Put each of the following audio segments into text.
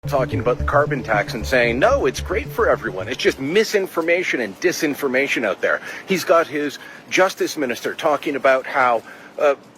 talking about the carbon tax and saying, no, it's great for everyone. It's just misinformation and disinformation out there. He's got his justice minister talking about how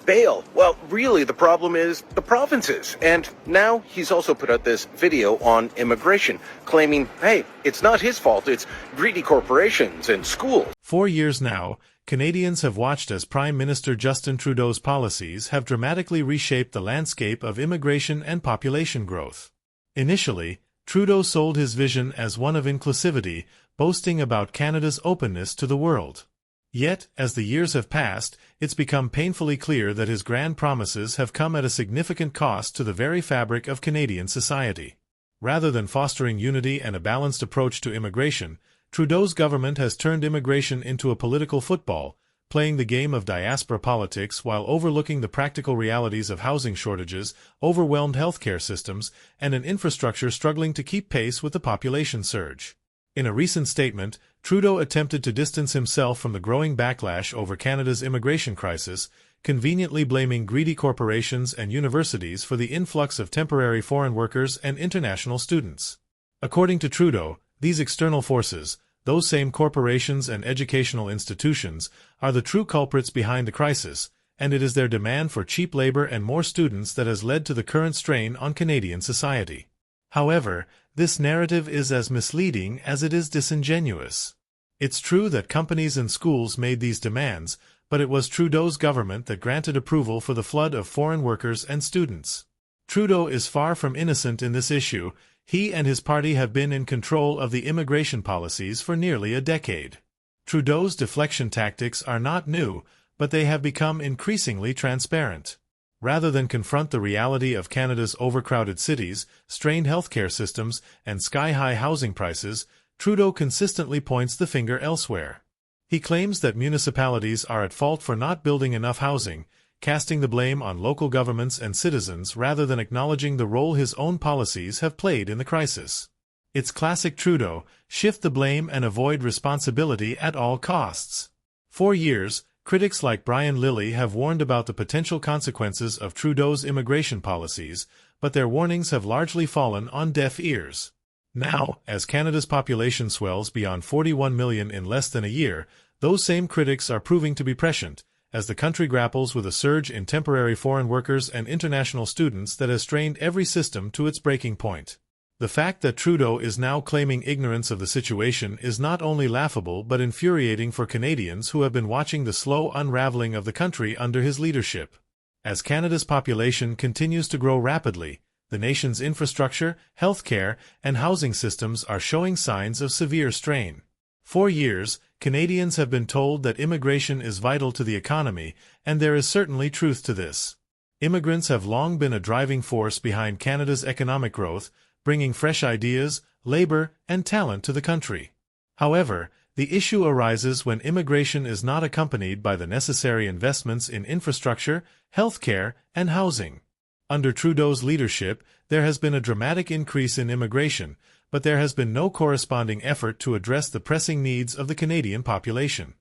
bail. Well, really, the problem is the provinces. And now he's also put out this video on immigration, claiming, hey, it's not his fault. It's greedy corporations and schools. 4 years now, Canadians have watched as Prime Minister Justin Trudeau's policies have dramatically reshaped the landscape of immigration and population growth. Initially, Trudeau sold his vision as one of inclusivity, boasting about Canada's openness to the world. Yet, as the years have passed, it's become painfully clear that his grand promises have come at a significant cost to the very fabric of Canadian society. Rather than fostering unity and a balanced approach to immigration, Trudeau's government has turned immigration into a political football, playing the game of diaspora politics while overlooking the practical realities of housing shortages, overwhelmed healthcare systems, and an infrastructure struggling to keep pace with the population surge. In a recent statement, Trudeau attempted to distance himself from the growing backlash over Canada's immigration crisis, conveniently blaming greedy corporations and universities for the influx of temporary foreign workers and international students. According to Trudeau, these external forces, those same corporations and educational institutions, are the true culprits behind the crisis, and it is their demand for cheap labor and more students that has led to the current strain on Canadian society. However, this narrative is as misleading as it is disingenuous. It's true that companies and schools made these demands, but it was Trudeau's government that granted approval for the flood of foreign workers and students. Trudeau is far from innocent in this issue. He and his party have been in control of the immigration policies for nearly a decade. Trudeau's deflection tactics are not new, but they have become increasingly transparent. Rather than confront the reality of Canada's overcrowded cities, strained healthcare systems, and sky-high housing prices, Trudeau consistently points the finger elsewhere. He claims that municipalities are at fault for not building enough housing, casting the blame on local governments and citizens rather than acknowledging the role his own policies have played in the crisis. It's classic Trudeau, shift the blame and avoid responsibility at all costs. For years, critics like Lilley have warned about the potential consequences of Trudeau's immigration policies, but their warnings have largely fallen on deaf ears. Now, as Canada's population swells beyond 41 million in less than a year, those same critics are proving to be prescient, as the country grapples with a surge in temporary foreign workers and international students that has strained every system to its breaking point. The fact that Trudeau is now claiming ignorance of the situation is not only laughable but infuriating for Canadians who have been watching the slow unraveling of the country under his leadership. As Canada's population continues to grow rapidly, the nation's infrastructure, healthcare, and housing systems are showing signs of severe strain. For years, Canadians have been told that immigration is vital to the economy, and there is certainly truth to this. Immigrants have long been a driving force behind Canada's economic growth, bringing fresh ideas, labor, and talent to the country. However, the issue arises when immigration is not accompanied by the necessary investments in infrastructure, healthcare, and housing. Under Trudeau's leadership, there has been a dramatic increase in immigration, but there has been no corresponding effort to address the pressing needs of the Canadian population.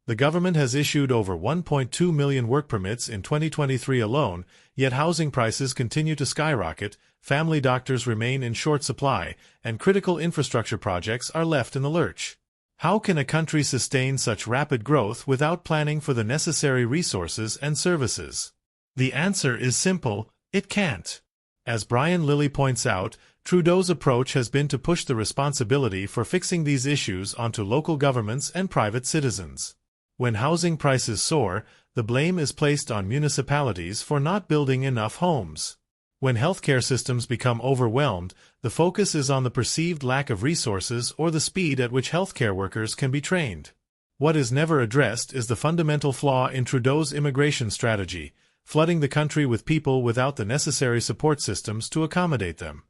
The government has issued over 1.2 million work permits in 2023 alone, yet housing prices continue to skyrocket, family doctors remain in short supply, and critical infrastructure projects are left in the lurch. How can a country sustain such rapid growth without planning for the necessary resources and services? The answer is simple: it can't. As Lilley points out, Trudeau's approach has been to push the responsibility for fixing these issues onto local governments and private citizens. When housing prices soar, the blame is placed on municipalities for not building enough homes. When healthcare systems become overwhelmed, the focus is on the perceived lack of resources or the speed at which healthcare workers can be trained. What is never addressed is the fundamental flaw in Trudeau's immigration strategy, flooding the country with people without the necessary support systems to accommodate them.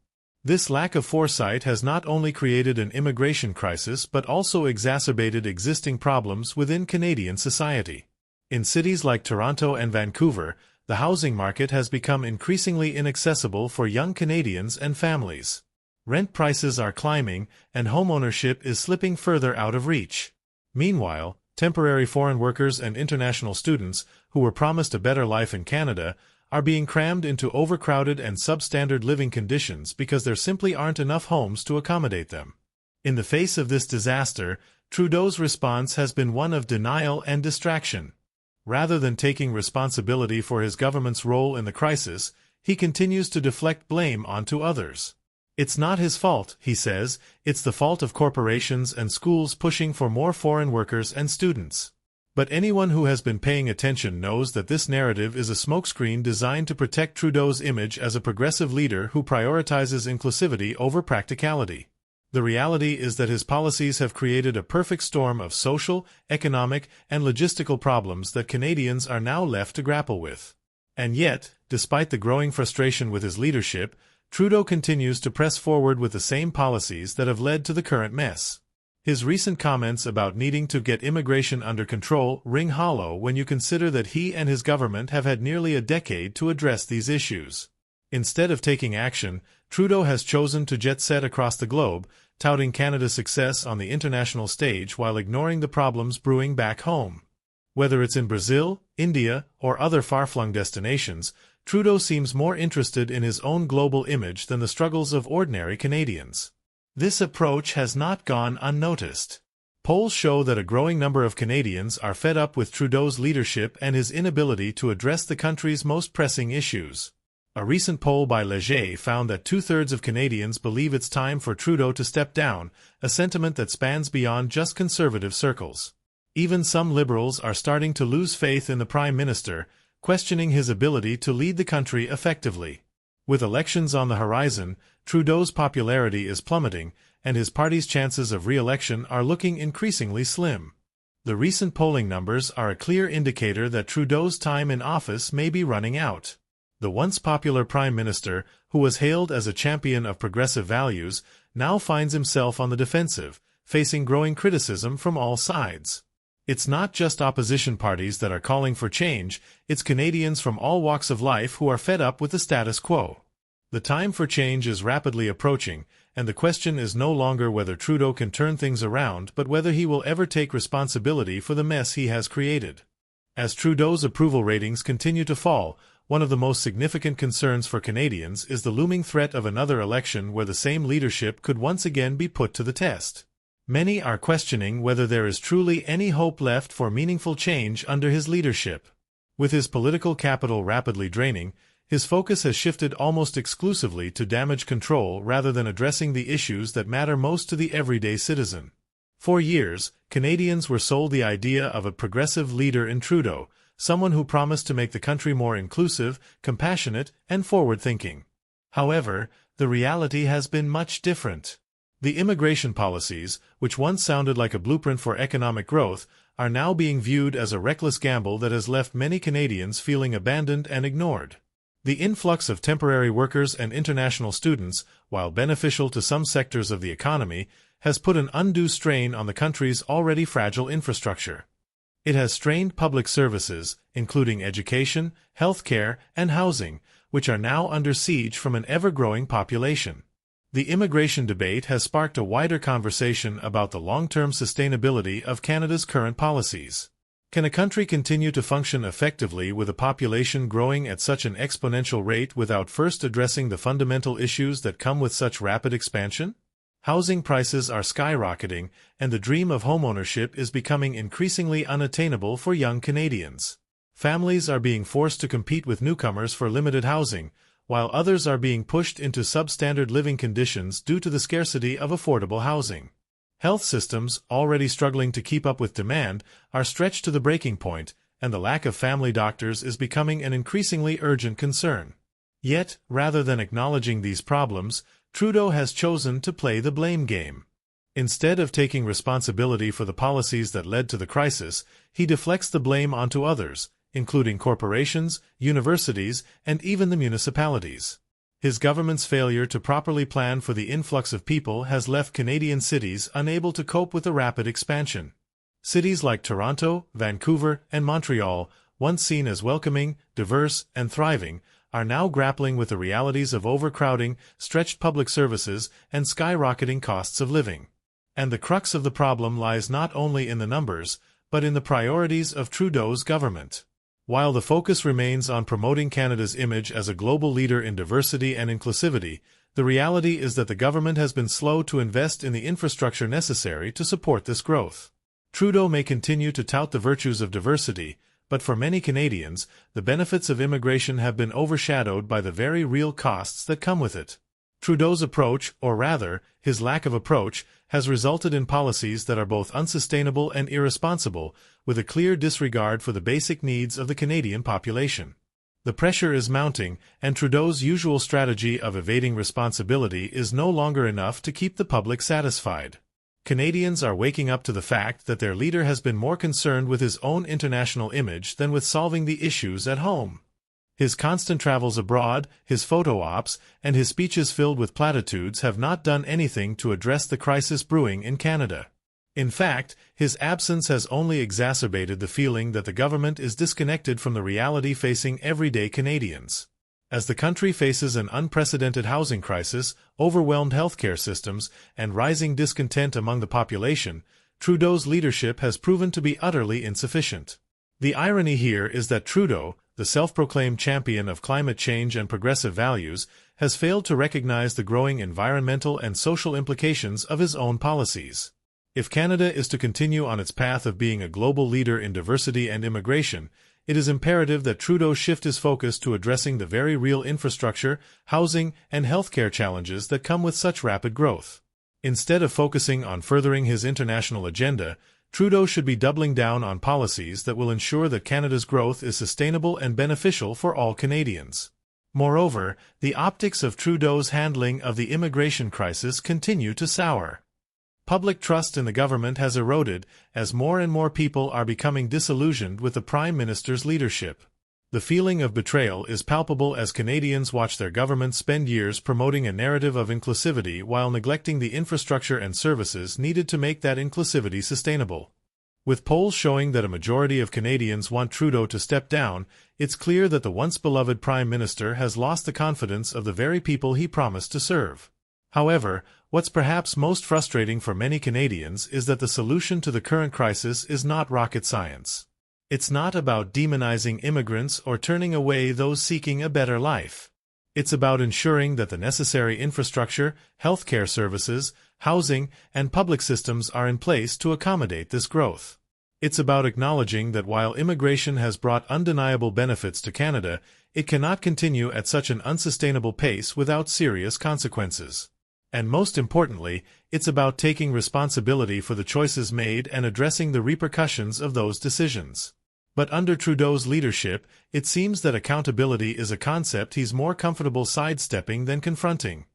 This lack of foresight has not only created an immigration crisis but also exacerbated existing problems within Canadian society. In cities like Toronto and Vancouver, the housing market has become increasingly inaccessible for young Canadians and families. Rent prices are climbing, and homeownership is slipping further out of reach. Meanwhile, temporary foreign workers and international students, who were promised a better life in Canada, are being crammed into overcrowded and substandard living conditions because there simply aren't enough homes to accommodate them. In the face of this disaster, Trudeau's response has been one of denial and distraction. Rather than taking responsibility for his government's role in the crisis, he continues to deflect blame onto others. It's not his fault, he says, it's the fault of corporations and schools pushing for more foreign workers and students. But anyone who has been paying attention knows that this narrative is a smokescreen designed to protect Trudeau's image as a progressive leader who prioritizes inclusivity over practicality. The reality is that his policies have created a perfect storm of social, economic, and logistical problems that Canadians are now left to grapple with. And yet, despite the growing frustration with his leadership, Trudeau continues to press forward with the same policies that have led to the current mess. His recent comments about needing to get immigration under control ring hollow when you consider that he and his government have had nearly a decade to address these issues. Instead of taking action, Trudeau has chosen to jet set across the globe, touting Canada's success on the international stage while ignoring the problems brewing back home. Whether it's in Brazil, India, or other far-flung destinations, Trudeau seems more interested in his own global image than the struggles of ordinary Canadians. This approach has not gone unnoticed. Polls show that a growing number of Canadians are fed up with Trudeau's leadership and his inability to address the country's most pressing issues. A recent poll by Lilley found that 2/3 of Canadians believe it's time for Trudeau to step down, a sentiment that spans beyond just conservative circles. Even some Liberals are starting to lose faith in the Prime Minister, questioning his ability to lead the country effectively. With elections on the horizon, Trudeau's popularity is plummeting, and his party's chances of re-election are looking increasingly slim. The recent polling numbers are a clear indicator that Trudeau's time in office may be running out. The once popular Prime Minister, who was hailed as a champion of progressive values, now finds himself on the defensive, facing growing criticism from all sides. It's not just opposition parties that are calling for change, it's Canadians from all walks of life who are fed up with the status quo. The time for change is rapidly approaching, and the question is no longer whether Trudeau can turn things around but whether he will ever take responsibility for the mess he has created. As Trudeau's approval ratings continue to fall, one of the most significant concerns for Canadians is the looming threat of another election where the same leadership could once again be put to the test. Many are questioning whether there is truly any hope left for meaningful change under his leadership. With his political capital rapidly draining, his focus has shifted almost exclusively to damage control rather than addressing the issues that matter most to the everyday citizen. For years, Canadians were sold the idea of a progressive leader in Trudeau, someone who promised to make the country more inclusive, compassionate, and forward-thinking. However, the reality has been much different. The immigration policies, which once sounded like a blueprint for economic growth, are now being viewed as a reckless gamble that has left many Canadians feeling abandoned and ignored. The influx of temporary workers and international students, while beneficial to some sectors of the economy, has put an undue strain on the country's already fragile infrastructure. It has strained public services, including education, healthcare, and housing, which are now under siege from an ever-growing population. The immigration debate has sparked a wider conversation about the long-term sustainability of Canada's current policies. Can a country continue to function effectively with a population growing at such an exponential rate without first addressing the fundamental issues that come with such rapid expansion? Housing prices are skyrocketing, and the dream of homeownership is becoming increasingly unattainable for young Canadians. Families are being forced to compete with newcomers for limited housing, while others are being pushed into substandard living conditions due to the scarcity of affordable housing. Health systems, already struggling to keep up with demand, are stretched to the breaking point, and the lack of family doctors is becoming an increasingly urgent concern. Yet, rather than acknowledging these problems, Trudeau has chosen to play the blame game. Instead of taking responsibility for the policies that led to the crisis, he deflects the blame onto others, including corporations, universities, and even the municipalities. His government's failure to properly plan for the influx of people has left Canadian cities unable to cope with the rapid expansion. Cities like Toronto, Vancouver, and Montreal, once seen as welcoming, diverse, and thriving, are now grappling with the realities of overcrowding, stretched public services, and skyrocketing costs of living. And the crux of the problem lies not only in the numbers, but in the priorities of Trudeau's government. While the focus remains on promoting Canada's image as a global leader in diversity and inclusivity, the reality is that the government has been slow to invest in the infrastructure necessary to support this growth. Trudeau may continue to tout the virtues of diversity, but for many Canadians, the benefits of immigration have been overshadowed by the very real costs that come with it. Trudeau's approach, or rather, his lack of approach, has resulted in policies that are both unsustainable and irresponsible, with a clear disregard for the basic needs of the Canadian population. The pressure is mounting, and Trudeau's usual strategy of evading responsibility is no longer enough to keep the public satisfied. Canadians are waking up to the fact that their leader has been more concerned with his own international image than with solving the issues at home. His constant travels abroad, his photo ops, and his speeches filled with platitudes have not done anything to address the crisis brewing in Canada. In fact, his absence has only exacerbated the feeling that the government is disconnected from the reality facing everyday Canadians. As the country faces an unprecedented housing crisis, overwhelmed healthcare systems, and rising discontent among the population, Trudeau's leadership has proven to be utterly insufficient. The irony here is that Trudeau, the self-proclaimed champion of climate change and progressive values, has failed to recognize the growing environmental and social implications of his own policies. If Canada is to continue on its path of being a global leader in diversity and immigration, it is imperative that Trudeau shift his focus to addressing the very real infrastructure, housing, and healthcare challenges that come with such rapid growth. Instead of focusing on furthering his international agenda, Trudeau should be doubling down on policies that will ensure that Canada's growth is sustainable and beneficial for all Canadians. Moreover, the optics of Trudeau's handling of the immigration crisis continue to sour. Public trust in the government has eroded as more and more people are becoming disillusioned with the Prime Minister's leadership. The feeling of betrayal is palpable as Canadians watch their government spend years promoting a narrative of inclusivity while neglecting the infrastructure and services needed to make that inclusivity sustainable. With polls showing that a majority of Canadians want Trudeau to step down, it's clear that the once-beloved Prime Minister has lost the confidence of the very people he promised to serve. However, what's perhaps most frustrating for many Canadians is that the solution to the current crisis is not rocket science. It's not about demonizing immigrants or turning away those seeking a better life. It's about ensuring that the necessary infrastructure, healthcare services, housing, and public systems are in place to accommodate this growth. It's about acknowledging that while immigration has brought undeniable benefits to Canada, it cannot continue at such an unsustainable pace without serious consequences. And most importantly, it's about taking responsibility for the choices made and addressing the repercussions of those decisions. But under Trudeau's leadership, it seems that accountability is a concept he's more comfortable sidestepping than confronting.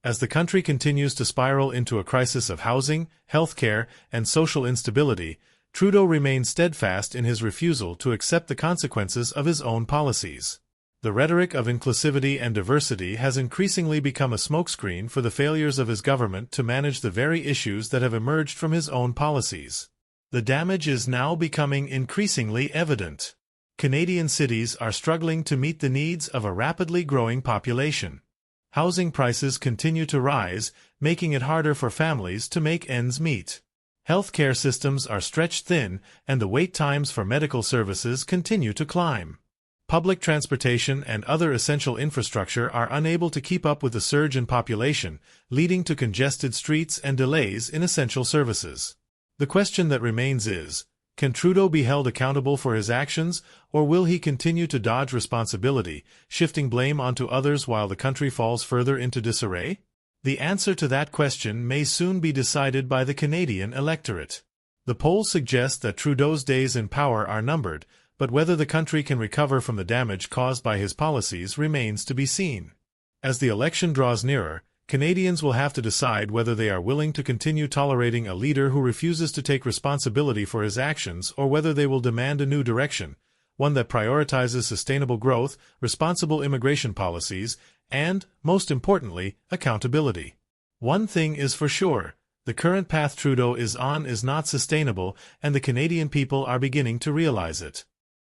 As the country continues to spiral into a crisis of housing, healthcare, and social instability, Trudeau remains steadfast in his refusal to accept the consequences of his own policies. The rhetoric of inclusivity and diversity has increasingly become a smokescreen for the failures of his government to manage the very issues that have emerged from his own policies. The damage is now becoming increasingly evident. Canadian cities are struggling to meet the needs of a rapidly growing population. Housing prices continue to rise, making it harder for families to make ends meet. Healthcare systems are stretched thin, and the wait times for medical services continue to climb. Public transportation and other essential infrastructure are unable to keep up with the surge in population, leading to congested streets and delays in essential services. The question that remains is, can Trudeau be held accountable for his actions, or will he continue to dodge responsibility, shifting blame onto others while the country falls further into disarray? The answer to that question may soon be decided by the Canadian electorate. The polls suggest that Trudeau's days in power are numbered, but whether the country can recover from the damage caused by his policies remains to be seen. As the election draws nearer, Canadians will have to decide whether they are willing to continue tolerating a leader who refuses to take responsibility for his actions or whether they will demand a new direction, one that prioritizes sustainable growth, responsible immigration policies, and, most importantly, accountability. One thing is for sure, the current path Trudeau is on is not sustainable, and the Canadian people are beginning to realize it.